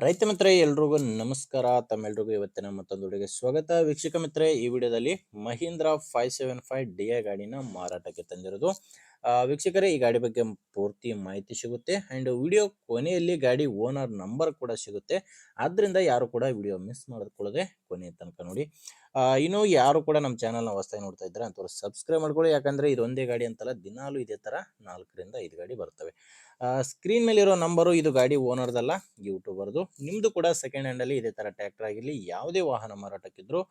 ರೈತ ಮಿತ್ರ ಎಲ್ರಿಗೂ ನಮಸ್ಕಾರ. ತಮ್ಮೆಲ್ರಿಗೂ ಇವತ್ತಿನ ಮತ್ತೊಂದು ವಿಡಿಯೋಗೆ ಸ್ವಾಗತ. ವೀಕ್ಷಕ ಮಿತ್ರ, ಈ ವಿಡಿಯೋದಲ್ಲಿ ಮಹೀಂದ್ರ 575 ಡಿಐ ಗಾಡಿನ ಮಾರಾಟಕ್ಕೆ ತಂದಿರೋದು. ವೀಕ್ಷಕರೇ, ಈ ಗಾಡಿ ಬಗ್ಗೆ ಪೂರ್ತಿ ಮಾಹಿತಿ ಸಿಗುತ್ತೆ ಅಂಡ್ ವಿಡಿಯೋ ಕೊನೆಯಲ್ಲಿ ಗಾಡಿ ಓನರ್ ನಂಬರ್ ಕೂಡ ಸಿಗುತ್ತೆ. ಆದ್ರಿಂದ ಯಾರು ಕೂಡ ವಿಡಿಯೋ ಮಿಸ್ ಮಾಡಿಕೊಳ್ಳದೆ ಕೊನೆಯ ತನಕ ನೋಡಿ. ಇನ್ನು ಯಾರು ಕೂಡ ನಮ್ಮ ಚಾನಲ್ನ ಹೊಸದಾಗಿ ನೋಡ್ತಾ ಇದ್ದಾರೆ ಅಂತವ್ರು ಸಬ್ಸ್ಕ್ರೈಬ್ ಮಾಡ್ಕೊಳ್ಳಿ. ಯಾಕಂದ್ರೆ ಇದೊಂದೇ ಗಾಡಿ ಅಂತಲ್ಲ, ದಿನಾಲು ಇದೇ ತರ 4ರಿಂದ 5 ಗಾಡಿ ಬರ್ತವೆ. ಸ್ಕ್ರೀನ್ ಮೇಲೆ ಇರೋ ನಂಬರು ಇದು ಗಾಡಿ ಓನರ್ದಲ್ಲ, ಯೂಟ್ಯೂಬರ್ದು. ನಿಮ್ದು ಕೂಡ ಸೆಕೆಂಡ್ ಹ್ಯಾಂಡ್ ಅಲ್ಲಿ ಇದೇ ತರ ಟ್ರ್ಯಾಕ್ಟರ್ ಆಗಿರಲಿ, ಯಾವುದೇ ವಾಹನ ಮಾರಾಟಕ್ಕಿದ್ರು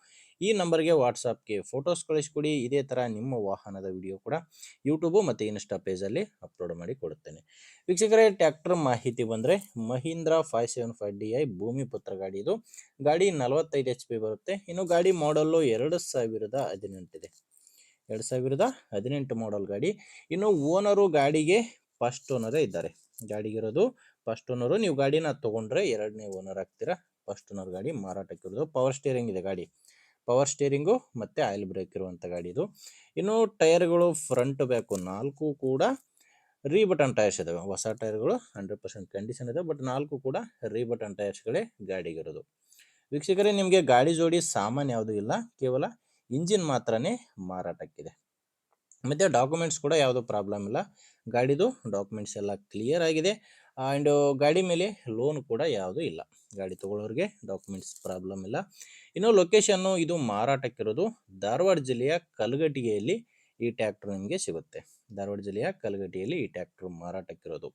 ಈ ನಂಬರ್ಗೆ ವಾಟ್ಸಾಪ್ಗೆ ಫೋಟೋಸ್ ಕಳಿಸ್ಕೊಡಿ. ಇದೇ ತರ ನಿಮ್ಮ ವಾಹನದ ವಿಡಿಯೋ ಕೂಡ ಯೂಟ್ಯೂಬ್ ಮತ್ತೆ ಇನ್ಸ್ಟಾ ಪೇಜ್ ಅಲ್ಲಿ ಅಪ್ಲೋಡ್ ಮಾಡಿ ಕೊಡುತ್ತೇನೆ. ವೀಕ್ಷಕರೇ, ಟ್ರ್ಯಾಕ್ಟರ್ ಮಾಹಿತಿ ಬಂದ್ರೆ ಮಹೀಂದ್ರ 575 ಡಿ ಐ ಭೂಮಿ ಪುತ್ರ ಗಾಡಿ ಇದು. ಗಾಡಿ 45 HP ಬರುತ್ತೆ. ಇನ್ನು ಗಾಡಿ ಮಾಡಲ್ಲು 2018 ಇದೆ. 2018 ಮಾಡಲ್ ಗಾಡಿ. ಇನ್ನು ಓನರು ಗಾಡಿಗೆ ಫಸ್ಟ್ ಓನರೇ ಇದ್ದಾರೆ. ಗಾಡಿಗಿರೋದು ಫಸ್ಟ್ ಓನರು. ನೀವು ಗಾಡಿನ ತಗೊಂಡ್ರೆ ಎರಡನೇ ಓನರ್ ಆಗ್ತೀರಾ. ಫಸ್ಟ್ ಓನರ್ ಗಾಡಿ ಮಾರಾಟಕ್ಕಿರೋದು. ಪವರ್ ಸ್ಟೇರಿಂಗ್ ಇದೆ ಗಾಡಿ. ಪವರ್ ಸ್ಟೇರಿಂಗು ಮತ್ತೆ ಆಯಿಲ್ ಬ್ರೇಕ್ ಇರುವಂತ ಗಾಡಿ ಇದು. ಇನ್ನು ಟೈರ್ಗಳು ಫ್ರಂಟ್ ಬ್ಯಾಕು 4 ಕೂಡ ರೀಬಟನ್ ಟೈರ್ಸ್ ಇದಾವೆ. ಹೊಸ ಟೈರ್ಗಳು 100% ಕಂಡೀಷನ್ ಇದೆ. ಬಟ್ 4 ಕೂಡ ರೀಬಟನ್ ಟೈರ್ಸ್ಗಳೇ ಗಾಡಿಗಿರೋದು. ವೀಕ್ಷಕರೇ, ನಿಮಗೆ ಗಾಡಿ ಜೋಡಿ ಸಾಮಾನ್ಯ ಯಾವುದೂ ಇಲ್ಲ, ಕೇವಲ ಇಂಜಿನ್ ಮಾತ್ರನೇ ಮಾರಾಟಕ್ಕಿದೆ. ಮತ್ತೆ ಡಾಕ್ಯುಮೆಂಟ್ಸ್ ಕೂಡ ಯಾವುದೋ ಪ್ರಾಬ್ಲಮ್ ಇಲ್ಲ. ಗಾಡಿದು ಡಾಕ್ಯುಮೆಂಟ್ಸ್ ಎಲ್ಲ ಕ್ಲಿಯರ್ ಆಗಿದೆ. ಆ್ಯಂಡ್ ಗಾಡಿ ಮೇಲೆ ಲೋನ್ ಕೂಡ ಯಾವುದೂ ಇಲ್ಲ. ಗಾಡಿ ತಗೊಳ್ಳೋರಿಗೆ ಡಾಕ್ಯುಮೆಂಟ್ಸ್ ಪ್ರಾಬ್ಲಮ್ ಇಲ್ಲ. ಇನ್ನು ಲೊಕೇಶನ್ನು ಇದು ಮಾರಾಟಕ್ಕಿರೋದು ಧಾರವಾಡ ಜಿಲ್ಲೆಯ ಕಲಘಟಗಿಯಲ್ಲಿ ಈ ಟ್ರ್ಯಾಕ್ಟರ್ ನಿಮಗೆ ಸಿಗುತ್ತೆ. ಧಾರವಾಡ ಜಿಲ್ಲೆಯ ಕಲಘಟಗಿಯಲ್ಲಿ ಈ ಟ್ರ್ಯಾಕ್ಟರ್ ಮಾರಾಟಕ್ಕಿರೋದು.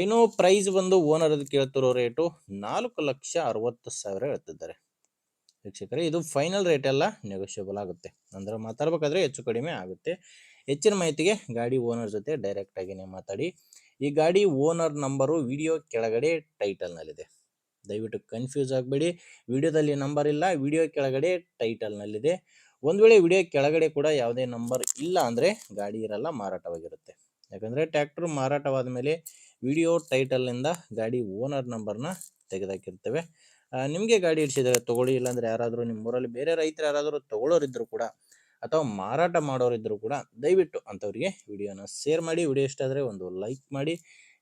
ಇನ್ನು ಪ್ರೈಸ್ ಬಂದು ಓನರ್ ಕೇಳ್ತಿರೋ ರೇಟು 4,60,000 ಹೇಳ್ತಿದ್ದಾರೆ. ವೀಕ್ಷಕರೇ, ಇದು ಫೈನಲ್ ರೇಟ್ ಎಲ್ಲ ನೆಗೋಷಿಯಬಲ್ ಆಗುತ್ತೆ. ಅಂದ್ರೆ ಮಾತಾಡ್ಬೇಕಾದ್ರೆ ಹೆಚ್ಚು ಕಡಿಮೆ ಆಗುತ್ತೆ. ಹೆಚ್ಚಿನ ಮಾಹಿತಿಗೆ ಗಾಡಿ ಓನರ್ ಜೊತೆ ಡೈರೆಕ್ಟ್ ಆಗಿನೇ ಮಾತಾಡಿ. ಈ ಗಾಡಿ ಓನರ್ ನಂಬರು ವಿಡಿಯೋ ಕೆಳಗಡೆ ಟೈಟಲ್ನಲ್ಲಿದೆ. ದಯವಿಟ್ಟು ಕನ್ಫ್ಯೂಸ್ ಆಗಬೇಡಿ. ವಿಡಿಯೋದಲ್ಲಿ ನಂಬರ್ ಇಲ್ಲ, ವಿಡಿಯೋ ಕೆಳಗಡೆ ಟೈಟಲ್ನಲ್ಲಿದೆ. ಒಂದು ವೇಳೆ ವಿಡಿಯೋ ಕೆಳಗಡೆ ಕೂಡ ಯಾವುದೇ ನಂಬರ್ ಇಲ್ಲ ಅಂದರೆ ಗಾಡಿ ಇರಲ್ಲ, ಮಾರಾಟವಾಗಿರುತ್ತೆ. ಯಾಕಂದರೆ ಟ್ರ್ಯಾಕ್ಟರ್ ಮಾರಾಟವಾದ ಮೇಲೆ ವಿಡಿಯೋ ಟೈಟಲ್ನಿಂದ ಗಾಡಿ ಓನರ್ ನಂಬರ್ನ ತೆಗೆದಾಕಿರ್ತೇವೆ. ನಿಮಗೆ ಗಾಡಿ ಇಡಿಸಿದರೆ ತಗೊಳ್ಳಿ. ಇಲ್ಲಾಂದರೆ ಯಾರಾದರೂ ನಿಮ್ಮೂರಲ್ಲಿ ಬೇರೆ ರೈತರು ಯಾರಾದರೂ ತಗೊಳ್ಳೋರಿದ್ರು ಕೂಡ ಅಥವಾ ಮಾರಾಟ ಮಾಡೋರಿದ್ರು ಕೂಡ ದಯವಿಟ್ಟು ಅಂಥವ್ರಿಗೆ ವಿಡಿಯೋನ ಶೇರ್ ಮಾಡಿ. ವಿಡಿಯೋ ಇಷ್ಟ ಆದರೆ ಒಂದು ಲೈಕ್ ಮಾಡಿ.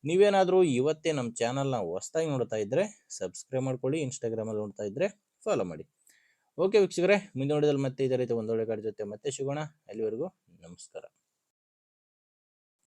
ನೀವೇನಾದರೂ ಇವತ್ತೇ ನಮ್ಮ ಚಾನಲ್ನ ಹೊಸದಾಗಿ ನೋಡ್ತಾ ಇದ್ದರೆ ಸಬ್ಸ್ಕ್ರೈಬ್ ಮಾಡ್ಕೊಳ್ಳಿ. ಇನ್ಸ್ಟಾಗ್ರಾಮಲ್ಲಿ ನೋಡ್ತಾ ಇದ್ದರೆ ಫಾಲೋ ಮಾಡಿ. ಓಕೆ ವೀಕ್ಷಕರೇ, ಮುಂದೆ ನೋಡಿದಲ್ಲಿ ಮತ್ತೆ ಇದೇ ರೀತಿ ಒಂದೊಳ್ಳೆ ಗಾಡಿ ಜೊತೆ ಮತ್ತೆ ಸಿಗೋಣ. ಅಲ್ಲಿವರೆಗೂ ನಮಸ್ಕಾರ.